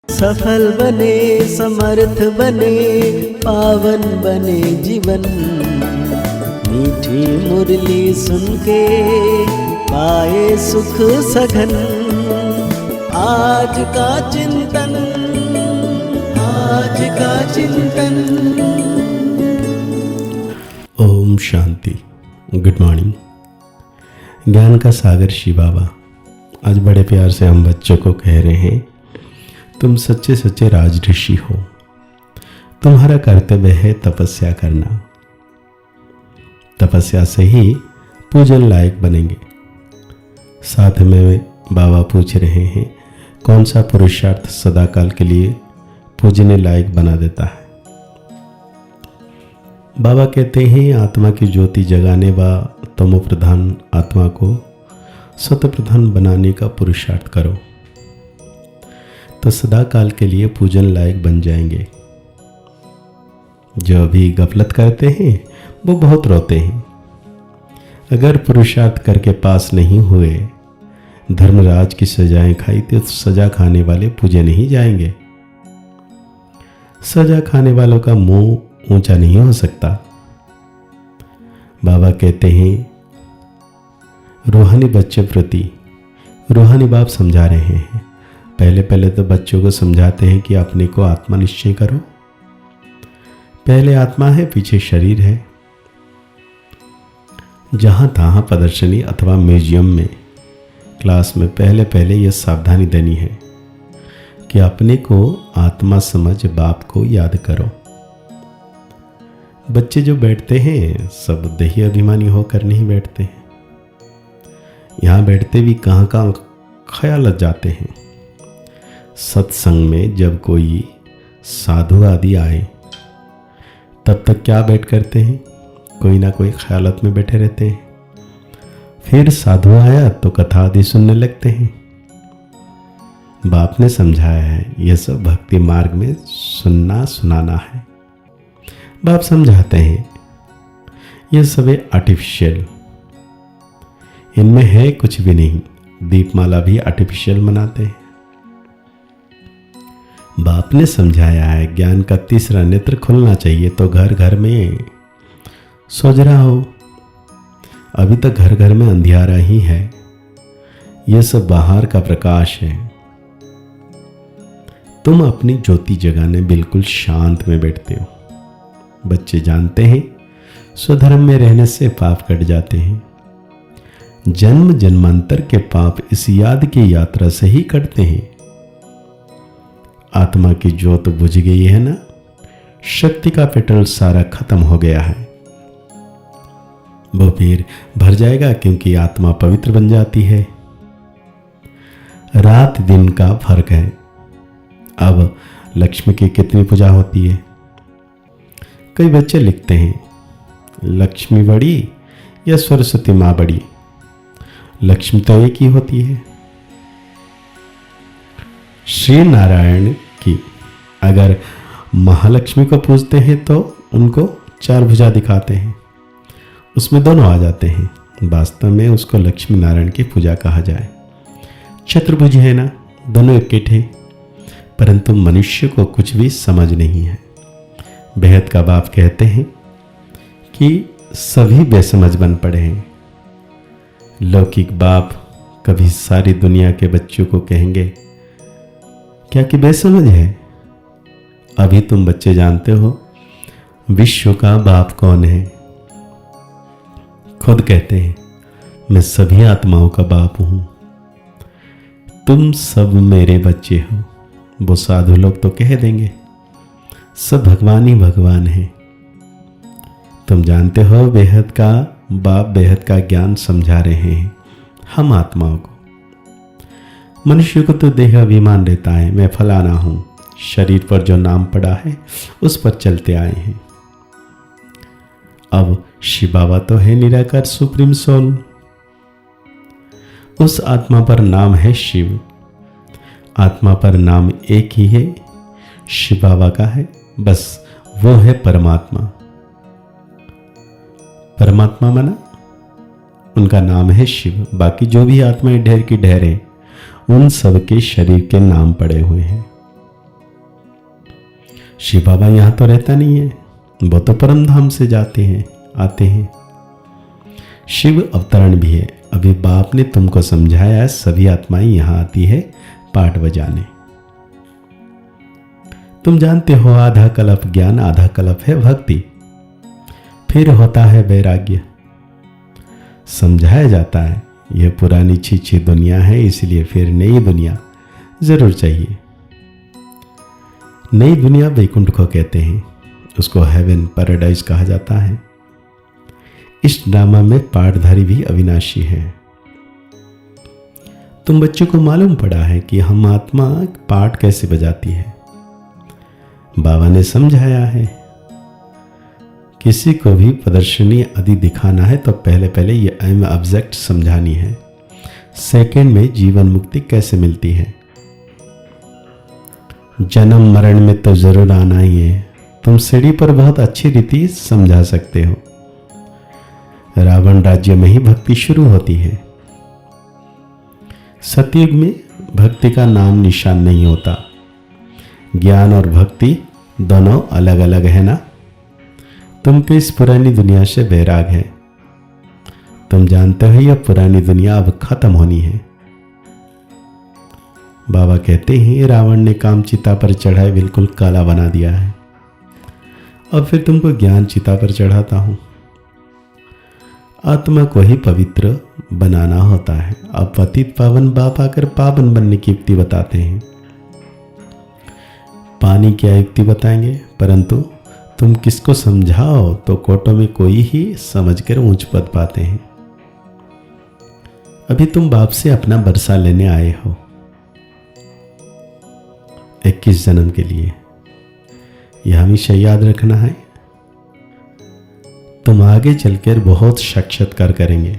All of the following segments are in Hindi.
सफल बने, समर्थ बने, पावन बने जीवन। मीठी मुरली सुन के पाए सुख सघन। आज का चिंतन, आज का चिंतन। ओम शांति। Good morning. ज्ञान का सागर शिव बाबा आज बड़े प्यार से हम बच्चों को कह रहे हैं, तुम सच्चे सच्चे राजऋषि हो। तुम्हारा कर्तव्य है तपस्या करना। तपस्या से ही पूजन लायक बनेंगे। साथ में बाबा पूछ रहे हैं, कौन सा पुरुषार्थ सदाकाल के लिए पूजने लायक बना देता है। बाबा कहते हैं, आत्मा की ज्योति जगाने व तमो प्रधान आत्मा को सत प्रधान बनाने का पुरुषार्थ करो, तो सदा काल के लिए पूजन लायक बन जाएंगे। जो अभी गफलत करते हैं वो बहुत रोते हैं। अगर पुरुषार्थ करके पास नहीं हुए, धर्मराज की सजाएं खाई तो सजा खाने वाले पूजे नहीं जाएंगे। सजा खाने वालों का मुंह ऊंचा नहीं हो सकता। बाबा कहते हैं, रूहानी बच्चे प्रति रूहानी बाप समझा रहे हैं। पहले तो बच्चों को समझाते हैं कि अपने को आत्मा निश्चय करो। पहले आत्मा है, पीछे शरीर है। जहां तहां प्रदर्शनी अथवा म्यूजियम में, क्लास में पहले यह सावधानी देनी है कि अपने को आत्मा समझ बाप को याद करो। बच्चे जो बैठते हैं सब देही अभिमानी होकर नहीं बैठते हैं। यहाँ बैठते भी कहाँ कहाँ ख्याल जाते हैं। सत्संग में जब कोई साधु आदि आए तब तक क्या बैठ करते हैं, कोई ना कोई ख्यालत में बैठे रहते हैं। फिर साधु आया तो कथा आदि सुनने लगते हैं। बाप ने समझाया है, यह सब भक्ति मार्ग में सुनना सुनाना है। बाप समझाते हैं, यह सब आर्टिफिशियल, इनमें है कुछ भी नहीं। दीपमाला भी आर्टिफिशियल मनाते हैं। बाप ने समझाया है, ज्ञान का तीसरा नेत्र खुलना चाहिए तो घर घर में सोच रहा हो। अभी तक घर घर में अंधियारा ही है। यह सब बाहर का प्रकाश है। तुम अपनी ज्योति जगाने बिल्कुल शांत में बैठते हो। बच्चे जानते हैं, स्वधर्म में रहने से पाप कट जाते हैं। जन्म जन्मांतर के पाप इस याद की यात्रा से ही कटते हैं। आत्मा की ज्योत बुझ गई है ना, शक्ति का पेट्रोल सारा खत्म हो गया है। वो फिर भर जाएगा क्योंकि आत्मा पवित्र बन जाती है। रात दिन का फर्क है। अब लक्ष्मी की कितनी पूजा होती है। कई बच्चे लिखते हैं, लक्ष्मी बड़ी या सरस्वती माँ बड़ी। लक्ष्मी तो एक ही होती है। श्री नारायण की अगर महालक्ष्मी को पूजते हैं तो उनको चार भुजा दिखाते हैं, उसमें दोनों आ जाते हैं। वास्तव में उसको लक्ष्मी नारायण की पूजा कहा जाए। चतुर्भुज है ना, दोनों एक हैं। परंतु मनुष्य को कुछ भी समझ नहीं है। बेहद का बाप कहते हैं कि सभी बेसमझ बन पड़े हैं। लौकिक बाप कभी सारी दुनिया के बच्चों को कहेंगे क्या कि बेसमझ है। अभी तुम बच्चे जानते हो विश्व का बाप कौन है। खुद कहते हैं, मैं सभी आत्माओं का बाप हूं। तुम सब मेरे बच्चे हो। वो साधु लोग तो कह देंगे सब भगवान ही भगवान है। तुम जानते हो बेहद का बाप बेहद का ज्ञान समझा रहे हैं हम आत्माओं को। मनुष्य को तो देह अभिमान रहता है, मैं फलाना हूं। शरीर पर जो नाम पड़ा है उस पर चलते आए हैं। अब शिव बाबा तो है निराकार सुप्रीम सोल। उस आत्मा पर नाम है शिव। आत्मा पर नाम एक ही है, शिव बाबा का है। बस वो है परमात्मा। परमात्मा माना उनका नाम है शिव। बाकी जो भी आत्माएं ढेर की ढेर हैं, उन सब के शरीर के नाम पड़े हुए हैं। शिव बाबा यहाँ तो रहता नहीं है, वो तो परम धाम से जाते हैं आते हैं। शिव अवतरण भी है। अभी बाप ने तुमको समझाया है, सभी आत्माएं यहाँ आती है पाठ बजाने। तुम जानते हो आधा कल्प ज्ञान, आधा कल्प है भक्ति, फिर होता है वैराग्य। समझाया जाता है यह पुरानी छी दुनिया है, इसलिए फिर नई दुनिया जरूर चाहिए। नई दुनिया वैकुंठ को कहते हैं, उसको हेवन पैराडाइज कहा जाता है। इस ड्रामा में पाठधारी भी अविनाशी है। तुम बच्चों को मालूम पड़ा है कि हम आत्मा पाठ कैसे बजाती है। बाबा ने समझाया है, किसी को भी प्रदर्शनी आदि दिखाना है तो पहले ये अहम ऑब्जेक्ट समझानी है। सेकंड में जीवन मुक्ति कैसे मिलती है। जन्म मरण में तो जरूर आना ही है। तुम सीढ़ी पर बहुत अच्छी रीति समझा सकते हो। रावण राज्य में ही भक्ति शुरू होती है। सतयुग में भक्ति का नाम निशान नहीं होता। ज्ञान और भक्ति दोनों अलग अलग है ना। तुमको इस पुरानी दुनिया से वैराग है। तुम जानते हो यह पुरानी दुनिया अब खत्म होनी है। बाबा कहते हैं रावण ने काम चिता पर चढ़ाए बिल्कुल काला बना दिया है। अब फिर तुमको ज्ञान चिता पर चढ़ाता हूं। आत्मा को ही पवित्र बनाना होता है। अब पतित पावन बाप आकर पावन बनने की युक्ति बताते हैं। पानी क्या युक्ति बताएंगे, परंतु तुम किसको समझाओ तो कोटों में कोई ही समझकर ऊंच पद पाते हैं। अभी तुम बाप से अपना बरसा लेने आए हो 21 जन्म के लिए। यह हमेशा याद रखना है। तुम आगे चलकर बहुत साक्षात्कार करेंगे।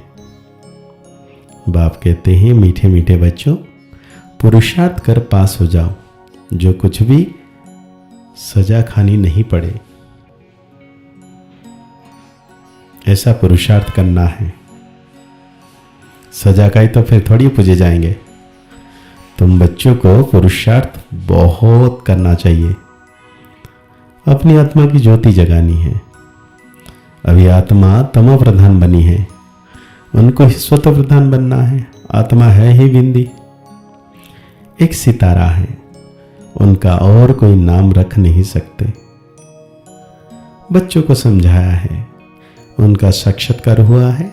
बाप कहते हैं मीठे मीठे बच्चों, पुरुषार्थ कर पास हो जाओ, जो कुछ भी सजा खानी नहीं पड़े, ऐसा पुरुषार्थ करना है। सजा का ही तो फिर थोड़ी पूजे जाएंगे। तुम बच्चों को पुरुषार्थ बहुत करना चाहिए। अपनी आत्मा की ज्योति जगानी है। अभी आत्मा तमो प्रधान बनी है, उनको ही स्वतः प्रधान बनना है। आत्मा है ही बिंदी, एक सितारा है, उनका और कोई नाम रख नहीं सकते। बच्चों को समझाया है, उनका साक्षात्कार हुआ है।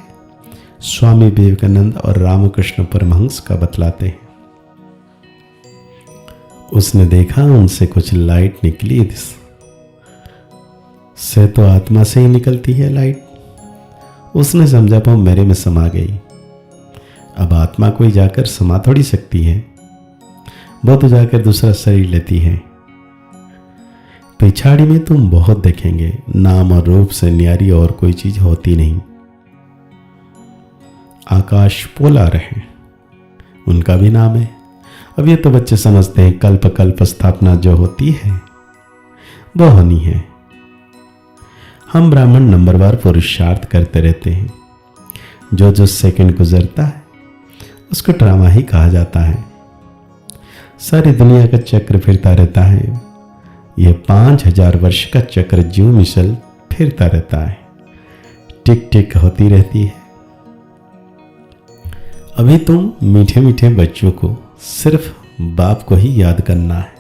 स्वामी विवेकानंद और रामकृष्ण परमहंस का बतलाते हैं। उसने देखा उनसे कुछ लाइट निकली, से तो आत्मा से ही निकलती है लाइट। उसने समझा पाओ मेरे में समा गई। अब आत्मा कोई जाकर समा थोड़ी सकती है, वो तो जाकर दूसरा शरीर लेती है। पिछाड़ी में तुम बहुत देखेंगे, नाम और रूप से न्यारी और कोई चीज होती नहीं। आकाश पोलार है, उनका भी नाम है। अब ये तो बच्चे समझते हैं कल्प कल्प स्थापना जो होती है वो होनी है। हम ब्राह्मण नंबरवार पुरुषार्थ करते रहते हैं। जो जो सेकंड गुजरता है उसको ड्रामा ही कहा जाता है। सारी दुनिया का चक्र फिरता रहता है। यह 5000 वर्ष का चक्र ज्यों मिसल फिरता रहता है, टिक टिक होती रहती है। अभी तुम मीठे मीठे बच्चों को सिर्फ बाप को ही याद करना है।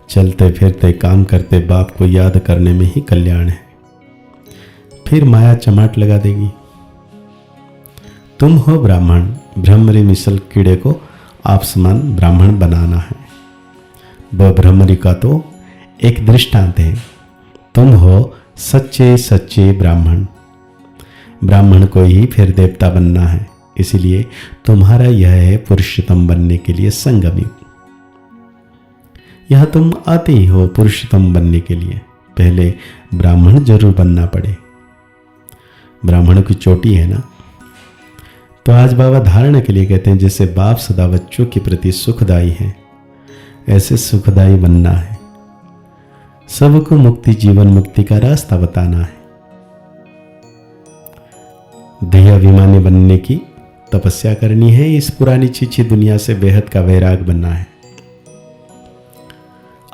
चलते फिरते काम करते बाप को याद करने में ही कल्याण है। फिर माया चमाट लगा देगी। तुम हो ब्राह्मण, ब्रह्मरी मिसल कीड़े को आप समान ब्राह्मण बनाना है। वह ब्रह्मरी का तो एक दृष्टांत है। तुम हो सच्चे सच्चे ब्राह्मण। ब्राह्मण को ही फिर देवता बनना है। इसलिए तुम्हारा यह है पुरुषोत्तम बनने के लिए संगम युग। यह तुम आते ही हो पुरुषोत्तम बनने के लिए। पहले ब्राह्मण जरूर बनना पड़े। ब्राह्मण की चोटी है ना। तो आज बाबा धारणा के लिए कहते हैं जैसे बाप सदा बच्चों के प्रति सुखदायी है, ऐसे सुखदायी बनना है। सबको मुक्ति जीवन मुक्ति का रास्ता बताना है। देहाभिमानी बनने की तपस्या करनी है। इस पुरानी चीची दुनिया से बेहद का वैराग बनना है।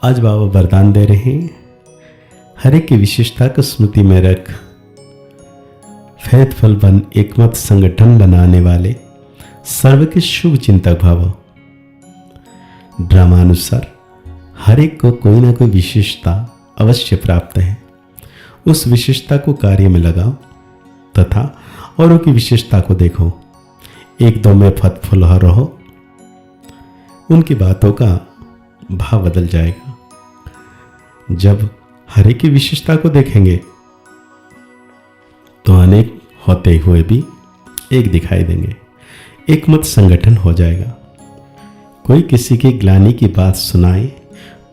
आज बाबा वरदान दे रहे हैं, हर एक की विशेषता को स्मृति में रख फेथफुल बन एकमत संगठन बनाने वाले सर्व के शुभ चिंतक भव। ड्रामानुसार हर एक को कोई ना कोई विशेषता अवश्य प्राप्त है। उस विशेषता को कार्य में लगाओ तथा औरों की विशेषता को देखो। एक दो में फतफुल रहो, उनकी बातों का भाव बदल जाएगा। जब हर एक की विशेषता को देखेंगे तो अनेक होते हुए भी एक दिखाई देंगे, एकमत संगठन हो जाएगा। कोई किसी की ग्लानि की बात सुनाए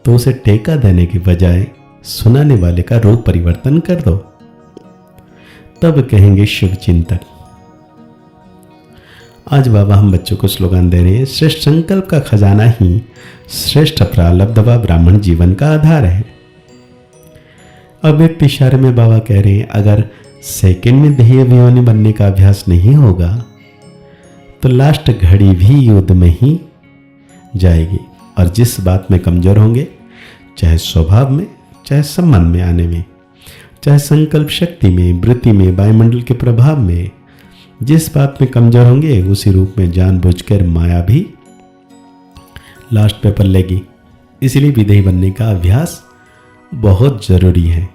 तो उसे टेका देने की बजाय सुनाने वाले का रूप परिवर्तन कर दो, तब कहेंगे शुभ चिंतक। आज बाबा हम बच्चों को स्लोगन दे रहे हैं, श्रेष्ठ संकल्प का खजाना ही श्रेष्ठ प्रारब्ध व ब्राह्मण जीवन का आधार है। अब एक इशारे में बाबा कह रहे हैं, अगर सेकंड में देह अभिमानी बनने का अभ्यास नहीं होगा तो लास्ट घड़ी भी युद्ध में ही जाएगी। और जिस बात में कमजोर होंगे, चाहे स्वभाव में, चाहे संबंध में आने में, चाहे संकल्प शक्ति में, वृत्ति में, वायुमंडल के प्रभाव में, जिस बात में कमजोर होंगे उसी रूप में जानबूझकर माया भी लास्ट पे पल्लेगी। इसलिए विदेही बनने का अभ्यास बहुत जरूरी है।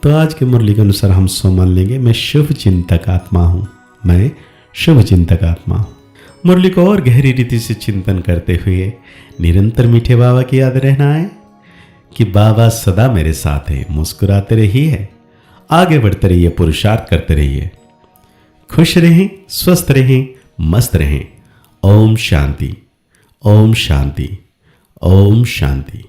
तो आज के मुरली के अनुसार हम सो मान लेंगे, मैं शुभ चिंतक आत्मा हूं, मैं शुभ चिंतक आत्मा हूं। मुरली को और गहरी रीति से चिंतन करते हुए निरंतर मीठे बाबा की याद रहना है कि बाबा सदा मेरे साथ है। मुस्कुराते रहिए, आगे बढ़ते रहिए, पुरुषार्थ करते रहिए, खुश रहें, स्वस्थ रहें, मस्त रहें। ओम शांति, ओम शांति, ओम शांति।